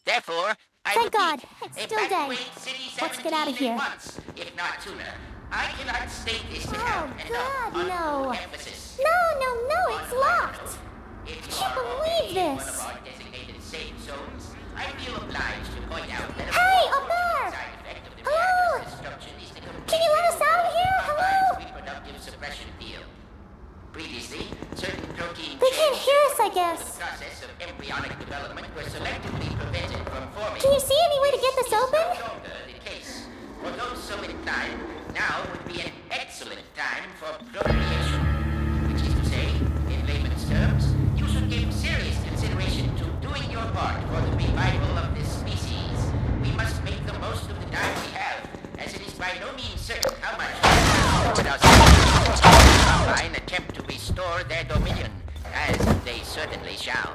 Therefore, I Thank God, repeat, it's still day. Let's get out of here. Once, if not sooner. I cannot state this Oh, enough God, no. emphasis. No, it's locked. If you Can't are believe already in one this. of our designated safe zones, I feel obliged to point out that Hey, up there! side effect of the Hello? reactor's destruction is the Can you let us out here? Hello? reproductive suppression field. Previously, certain protein They can't chains hear us, I in guess. the process of embryonic development were selectively prevented from forming. Can you see any way to get this open? No longer the case. For those so inclined, now would be an excellent time for procreation. Which is to say, in layman's terms, you should give serious consideration to doing your part for the revival of this species. We must make the most of the time we have, as it is by no means certain how much Combine attempt to restore their dominion, as they certainly shall.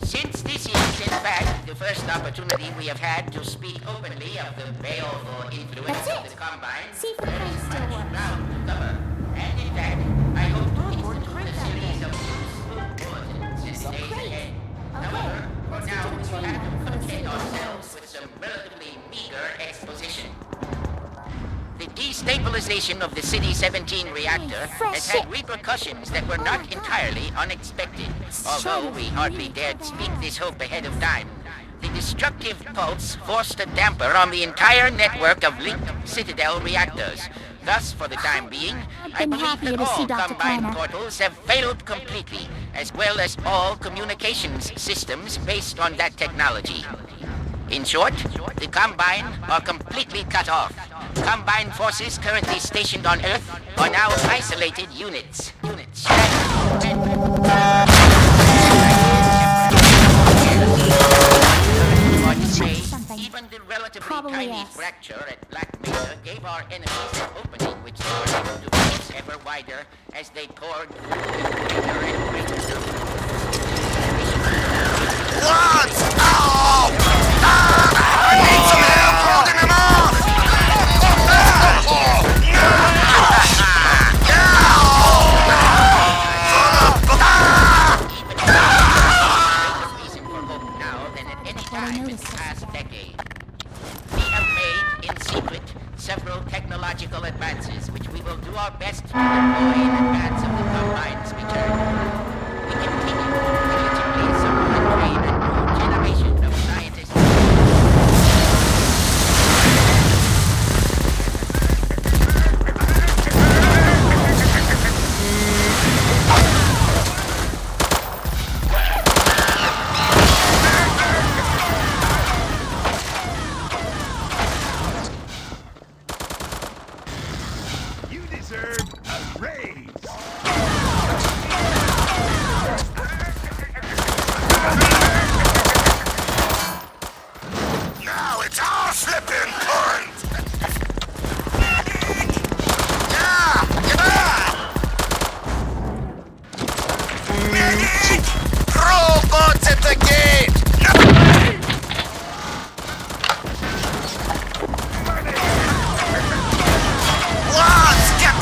Since this is, in fact, the first opportunity we have had to speak openly of the baleful influence of the Combine, See if the prank still works. ground to cover. And in fact, I hope to institute a series of useful bulletins in the days ahead. However, for now, we have to content ourselves with some relatively meager exposition. The destabilization of the City 17 reactor has had repercussions that were not entirely unexpected. Although we hardly dared speak this hope ahead of time, the destructive pulse forced a damper on the entire network of linked Citadel reactors. Thus, for the time being, I believe that all combined portals have failed completely, as well as all communications systems based on that technology. In short, the Combine are completely cut off. Combine forces currently stationed on Earth are now isolated units. Even the relatively tiny fracture at Black Mesa gave our enemies an opening which they were able to force ever wider as they poured through greater and greater numbers. What? Oh! I need some help holding him off! Reason for hope now than at any time in the past decade. We have made, in secret, several technological advances which we will do our best to deploy in advance of the Combine's return. We continue to diligently assemble and train a new generation of scientists. You deserve a raise! Now it's our flipping point! Yeah! Medic! Robots at the gate! Let's get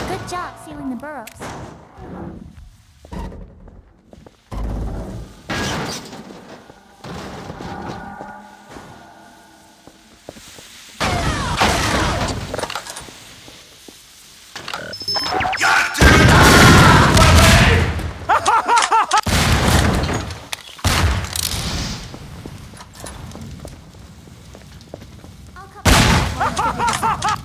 Good job sealing the burrows. I'll cover.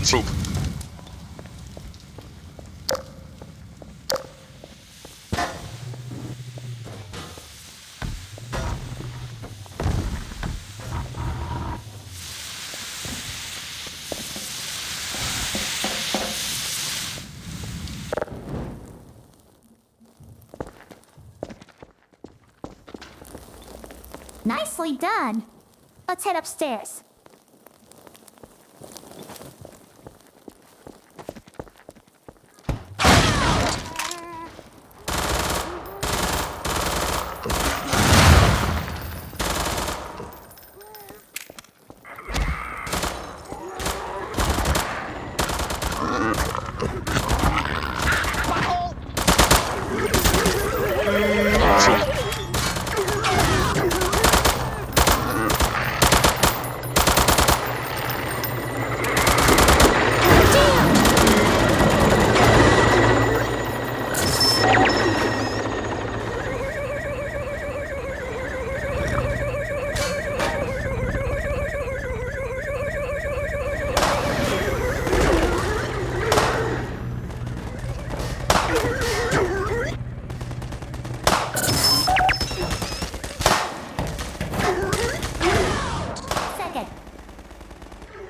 Soup. Nicely done. Let's head upstairs.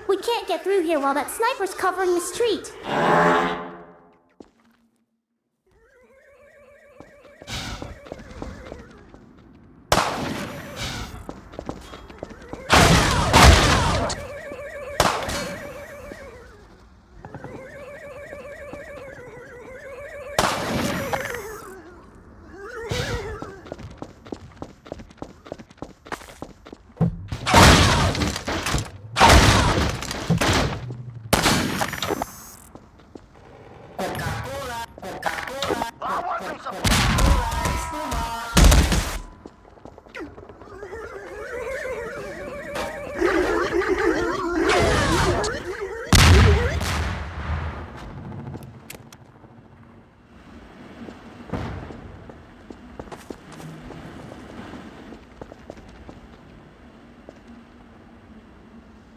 We can't get through here while that sniper's covering the street.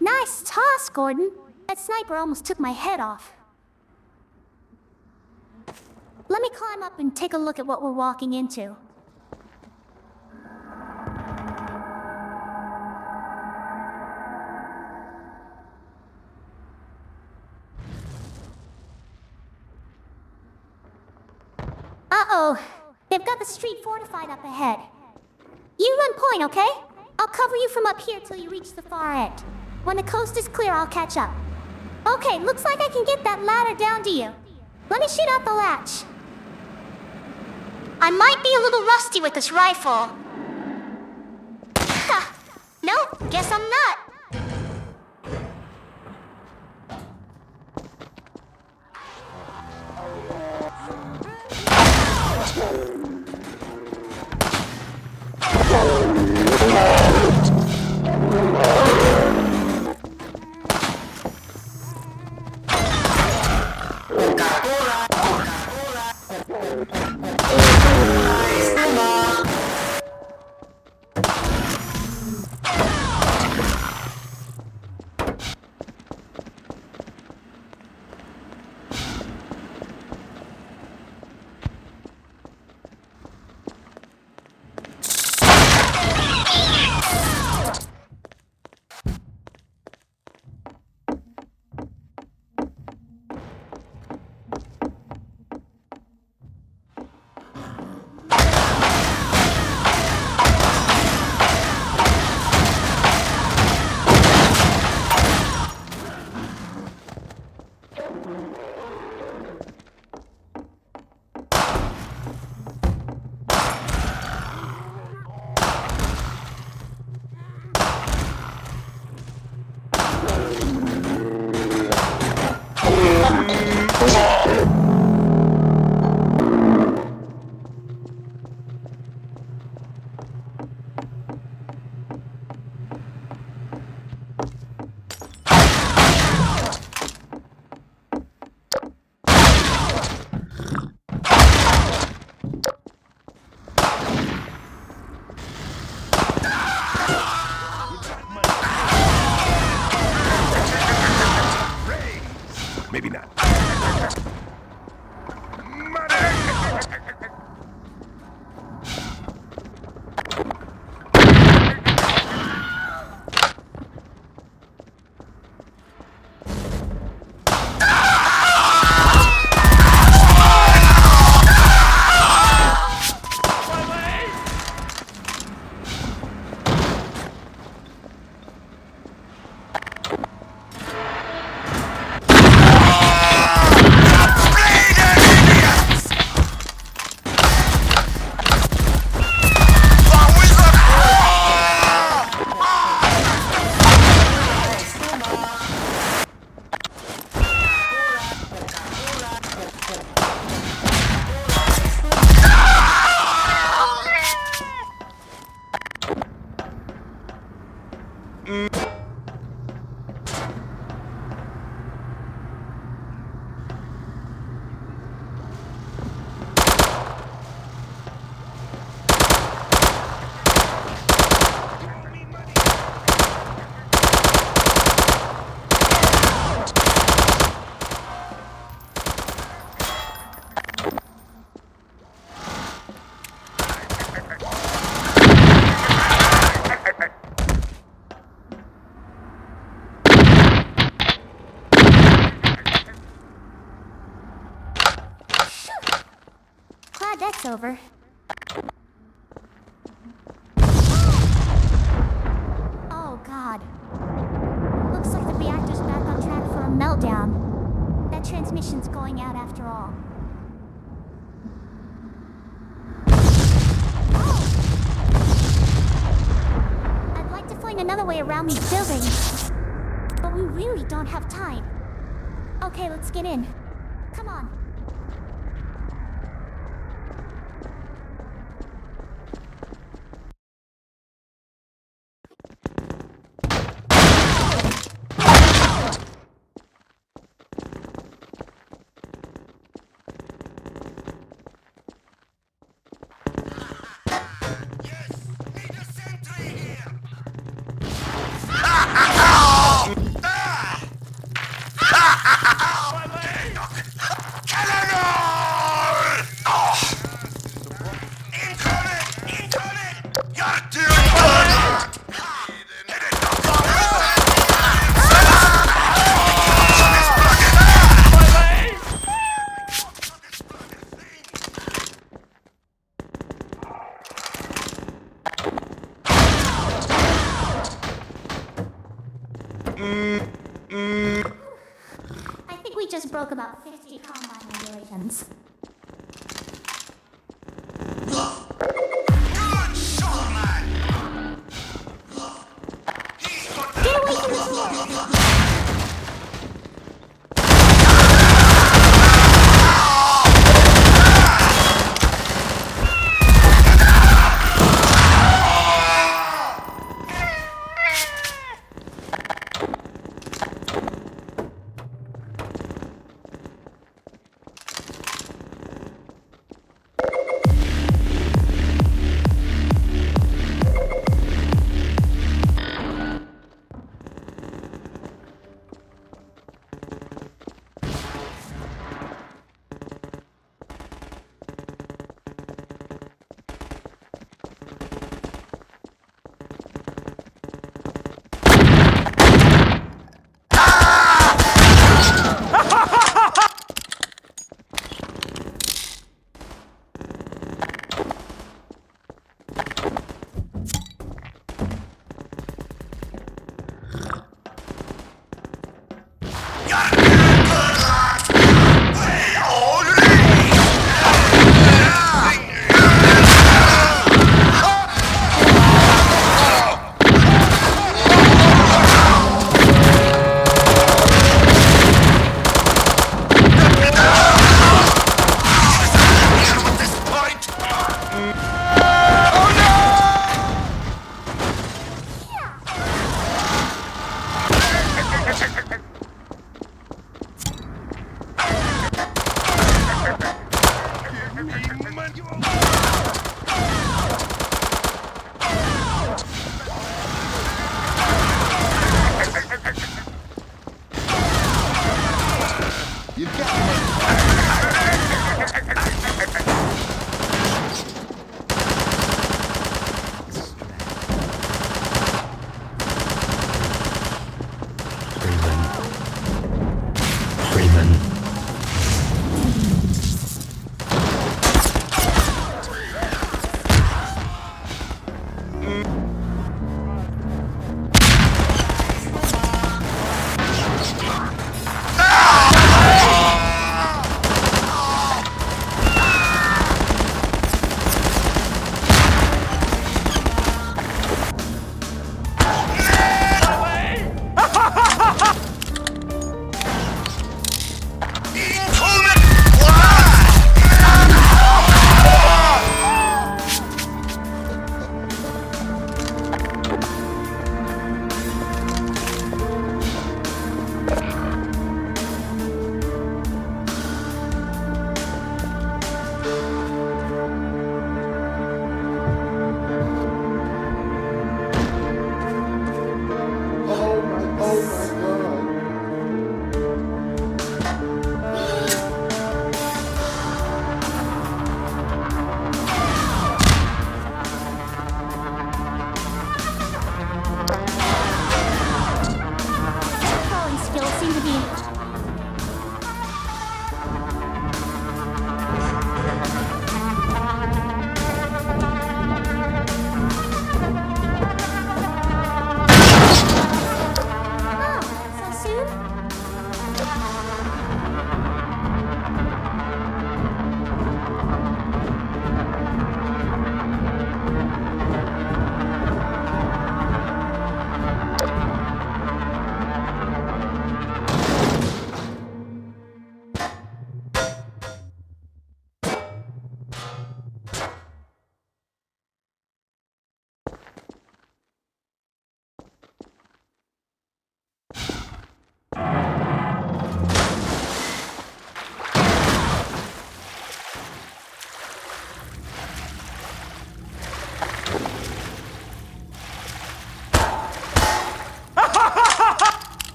Nice toss, Gordon. That sniper almost took my head off. Let me climb up and take a look at what we're walking into. Uh-oh. They've got the street fortified up ahead. You run point, okay? I'll cover you from up here till you reach the far end. When the coast is clear, I'll catch up. Okay, looks like I can get that ladder down to you. Let me shoot out the latch. I might be a little rusty with this rifle. Ha! Nope, guess I'm not. that's over. Oh, God. Looks like the reactor's back on track for a meltdown. That transmission's going out after all. I'd like to find another way around these buildings, but we really don't have time. Okay, let's get in. Come on. I think we just broke about 50 combine regulations. Get away from the door!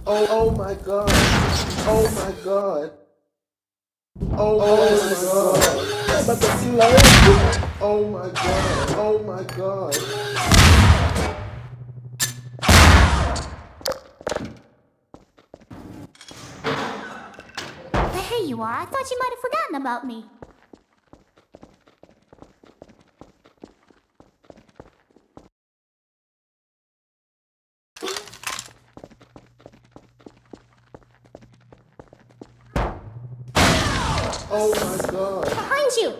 Oh my god. Oh my god. Oh my god. I'm about to see life. Oh my god. Oh my god. There you are. I thought you might have forgotten about me. Oh my god. Behind you!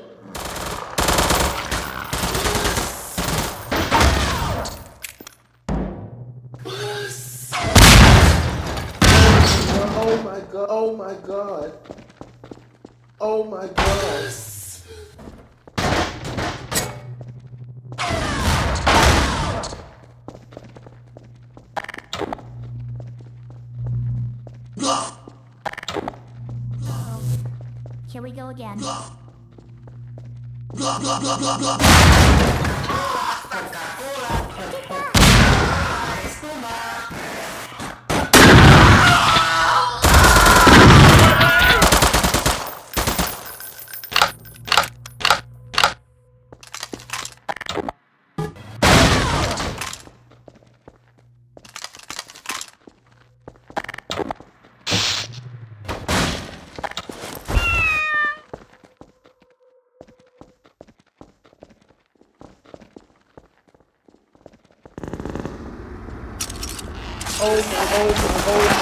Oh my god. Oh my god. Oh my god. Here we go again.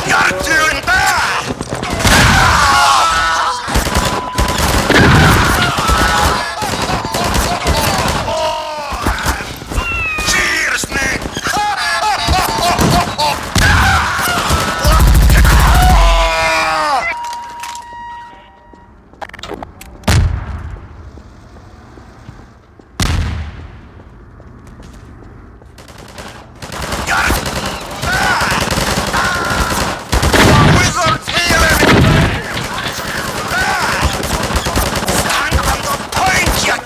Gotta do it back! Cheers, man! Got it! Wizard's healing! Stand on the point, you...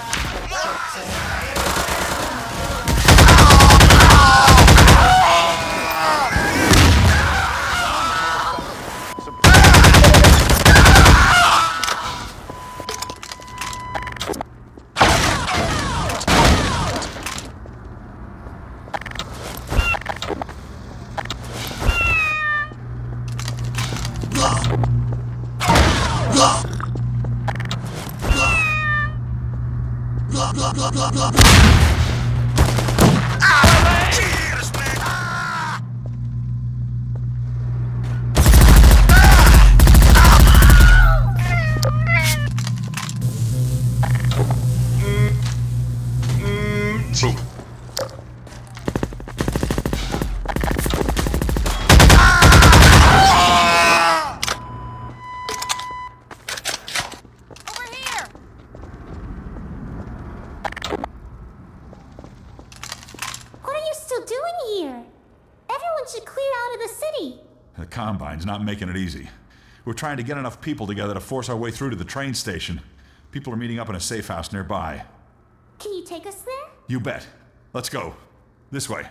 Cheers, man! What are you still doing here? Everyone should clear out of the city. The Combine's not making it easy. We're trying to get enough people together to force our way through to the train station. People are meeting up in a safe house nearby. Can you take us there? You bet. Let's go. This way.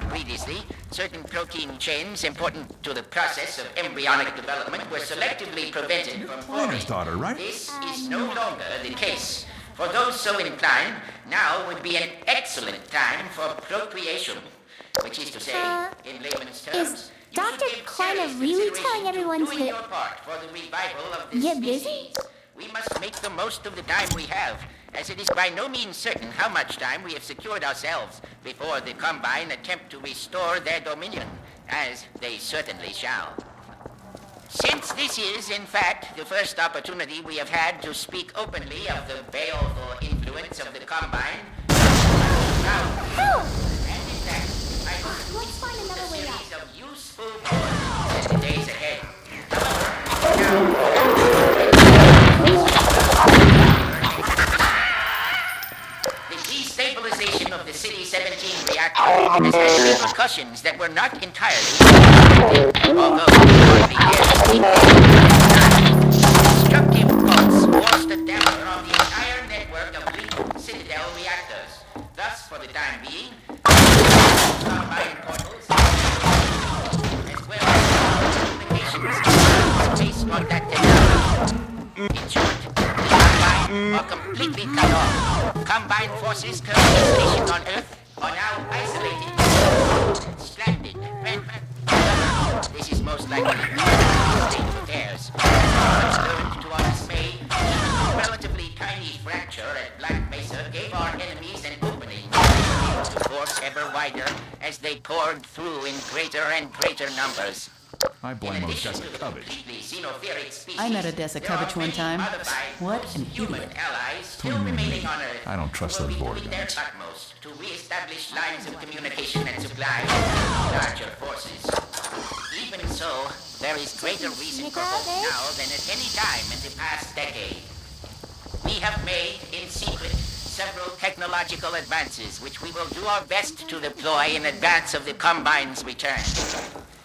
Previously, certain protein chains important to the process of embryonic development were selectively prevented from forming. Planner's daughter, right? This is no longer the case. For those so inclined, now would be an excellent time for procreation. Which is to say, in layman's terms, Is you should Dr. give Kleiner serious really consideration telling everyone to doing to your part for the revival of this get species. busy? We must make the most of the time we have, as it is by no means certain how much time we have secured ourselves before the Combine attempt to restore their dominion, as they certainly shall. Since this is, in fact, the first opportunity we have had to speak openly of the baleful influence of the Combine, now, Help! and in fact, I hope Let's find another way series out. of has had repercussions that were not entirely expected, although hardly destructive pulse forced a damper on the entire network of weak Citadel reactors. Thus, for the time being, combined portals, as well as communications based on that technology. In short, the Combine are completely cut off. Combined forces currently stationed on Earth are now isolated, stranded, this is most likely the state of affairs. Once learned to our dismay, a relatively tiny fracture at Black Mesa gave our enemies an opening to force ever wider as they poured through in greater and greater numbers. I blame Odessa Covich. I met Odessa Covich one time. What an idiot. I don't trust those border guards. To re-establish lines of communication and supply larger forces. Even so, there is greater reason for hope now than at any time in the past decade. We have made, in secret, several technological advances which we will do our best to deploy in advance of the Combine's return.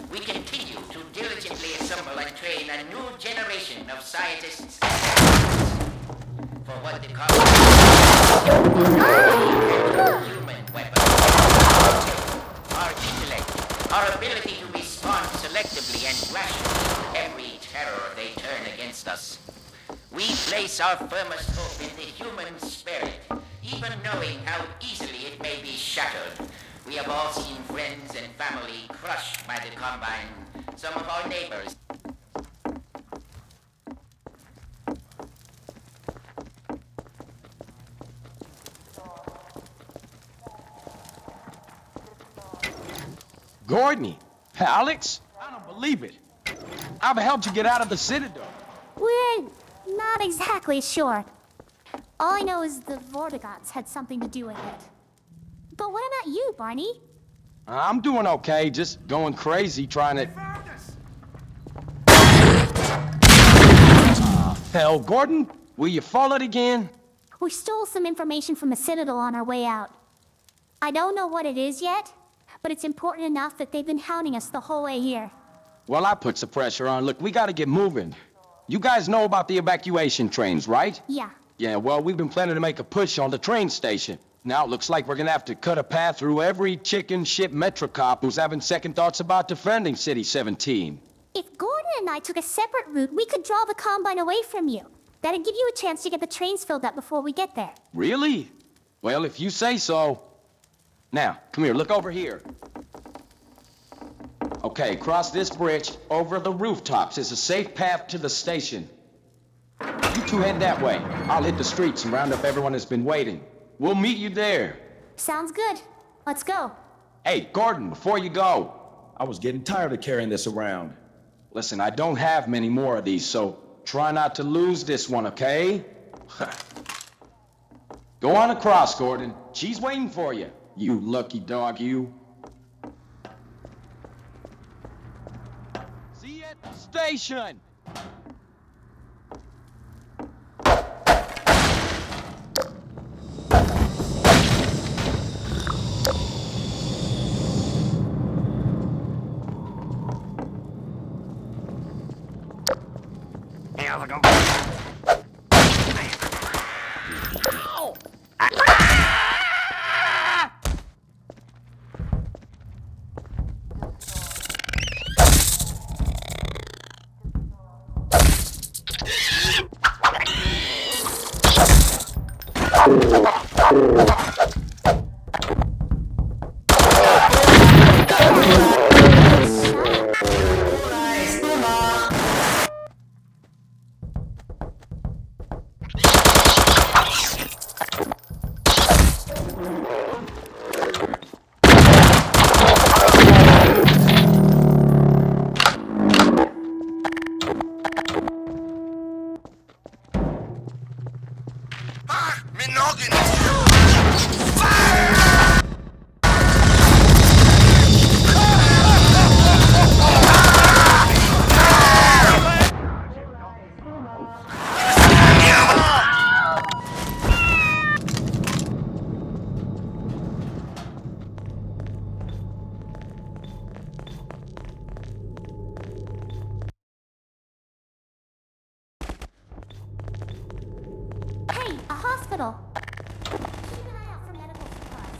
We continue to diligently assemble and train a new generation of scientists and technologists for what the Combine human weapons. Our intellect, our ability to respond selectively and rationally to every terror they turn against us. We place our firmest hope in the human spirit, even knowing how easily it may be shattered. We have all seen friends and family crushed by the Combine. Some of our neighbors. Gordon, Alex, I don't believe it. I've helped you get out of the Citadel. We're not exactly sure. All I know is the Vortigots had something to do with it. But what about you, Barney? I'm doing okay, just going crazy trying to... Hell, Gordon, will you fall it again? We stole some information from the Citadel on our way out. I don't know what it is yet, but it's important enough that they've been hounding us the whole way here. Well, I put some pressure on. Look, we gotta get moving. You guys know about the evacuation trains, right? Yeah. Yeah, well, we've been planning to make a push on the train station. Now it looks like we're gonna have to cut a path through every chicken shit Metrocop who's having second thoughts about defending City 17. If Gordon and I took a separate route, we could draw the Combine away from you. That'd give you a chance to get the trains filled up before we get there. Really? Well, if you say so. Now, come here, look over here. Okay, cross this bridge, over the rooftops is a safe path to the station. You two head that way. I'll hit the streets and round up everyone that's been waiting. We'll meet you there. Sounds good. Let's go. Hey, Gordon, before you go. I was getting tired of carrying this around. Listen, I don't have many more of these, so try not to lose this one, okay? Go on across, Gordon. She's waiting for you. You lucky dog, you. See you at the station! Ah, me noggin! hospital. Keep an eye out for medical supplies.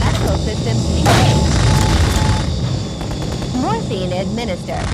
Medical systems engaged. Morphine administered.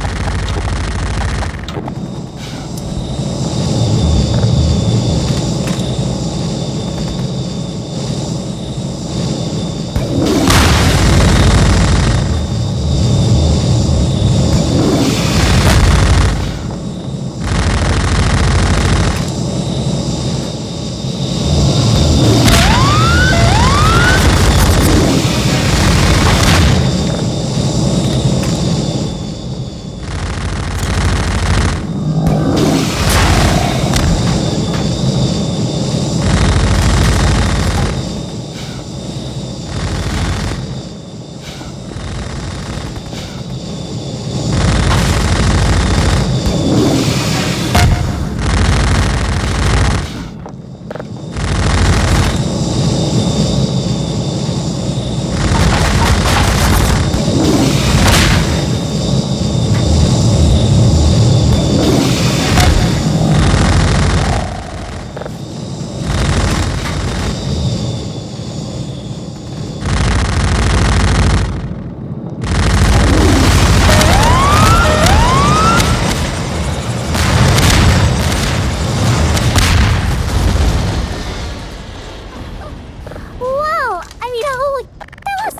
Whoa! I mean, holy... That was...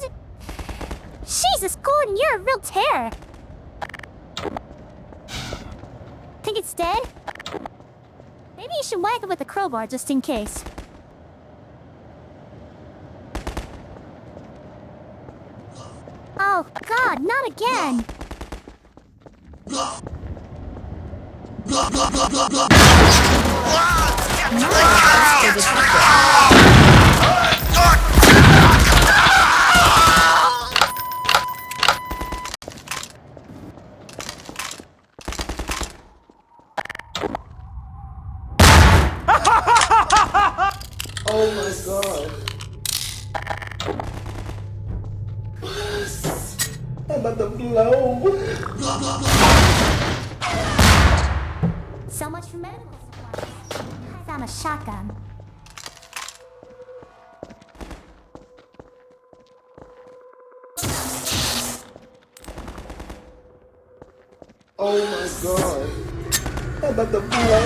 Jesus, Gordon, you're a real terror. Think it's dead? Maybe you should whack it with a crowbar just in case. Oh, God, not again! Oh my god. I'm about to blow. So much for medical supplies. I found a shotgun. Oh my god. I'm about to blow.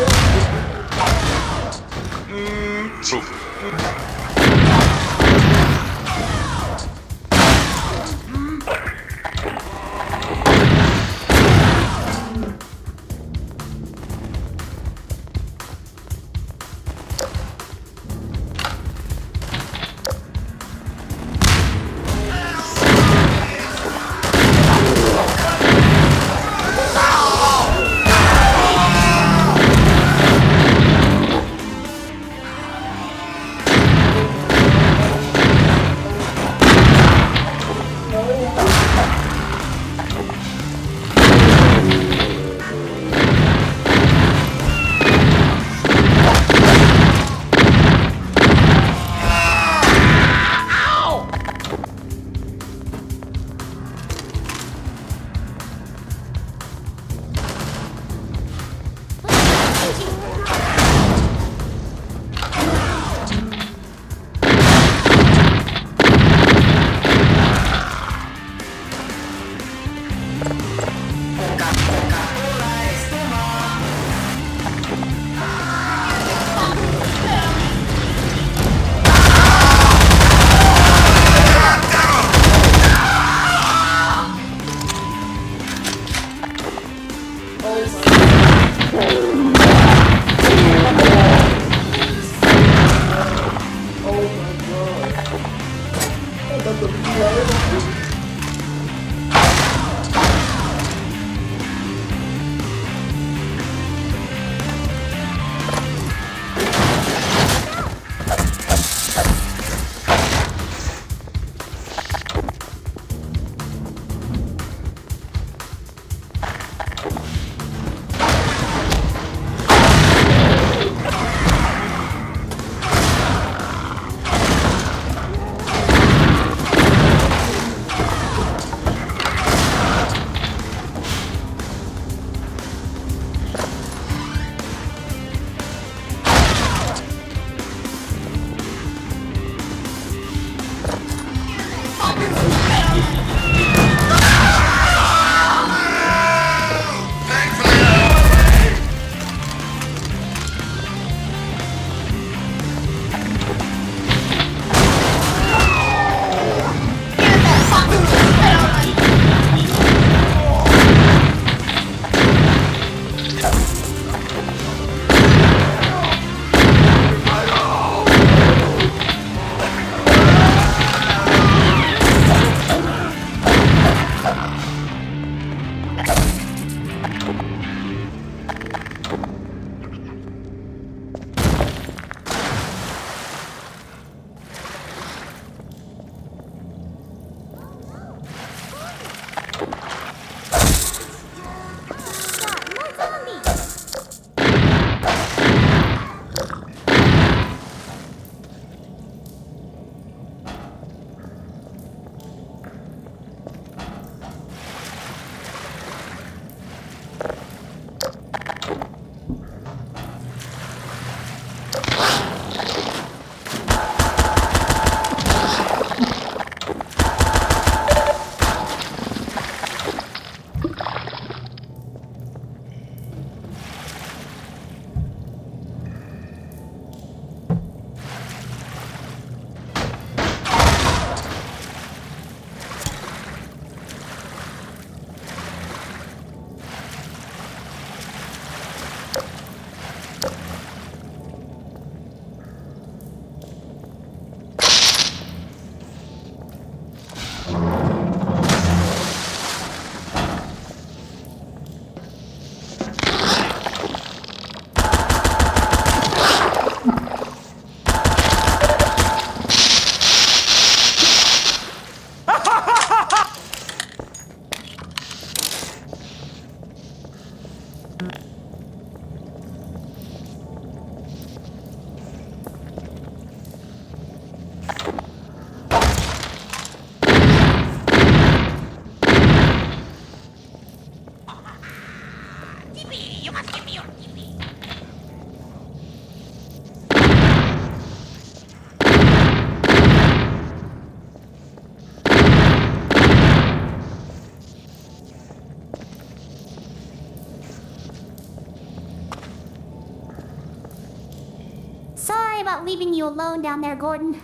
Sorry about leaving you alone down there, Gordon.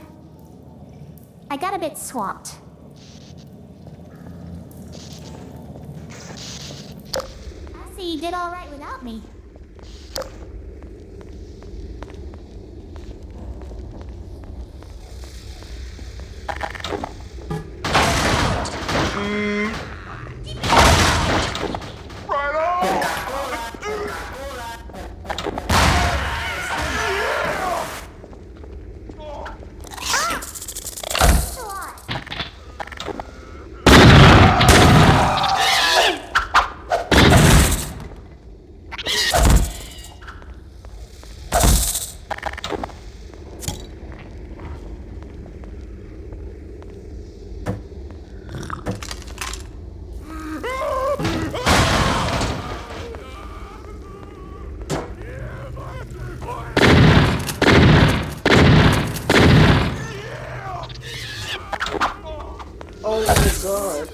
I got a bit swamped. I see you did all right without me. Oh my god.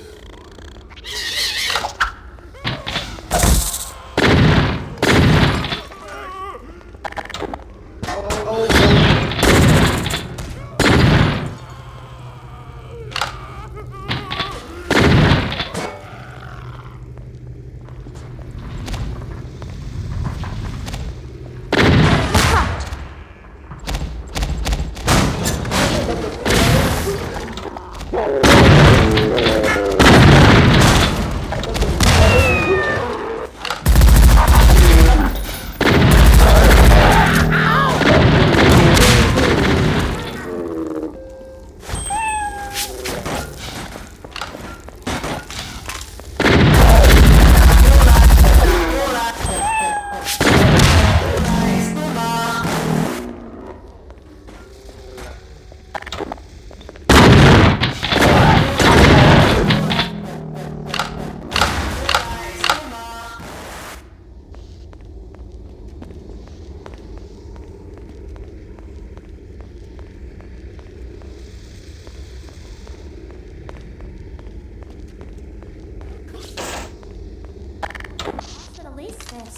this?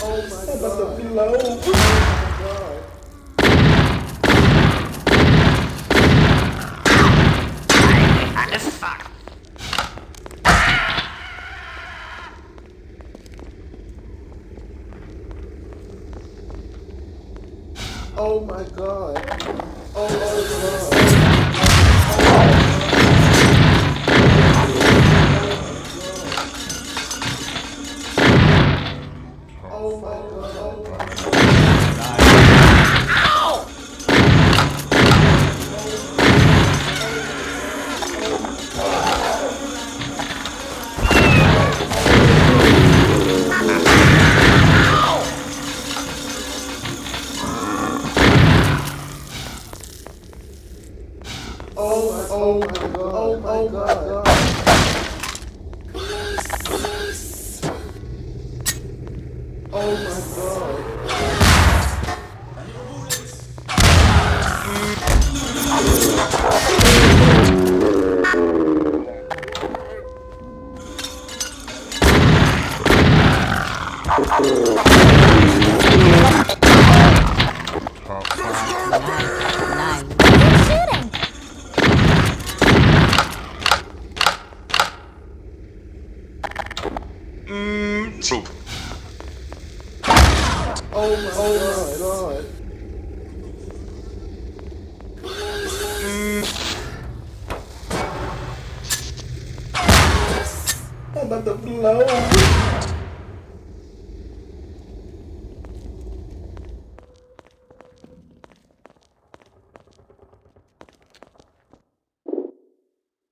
Oh my god. Below. Oh my god. Oh my god. Oh my god. Oh my god. Oh my god. Oh my god. Oh my god. Troop. Oh my god. I'm about to blow.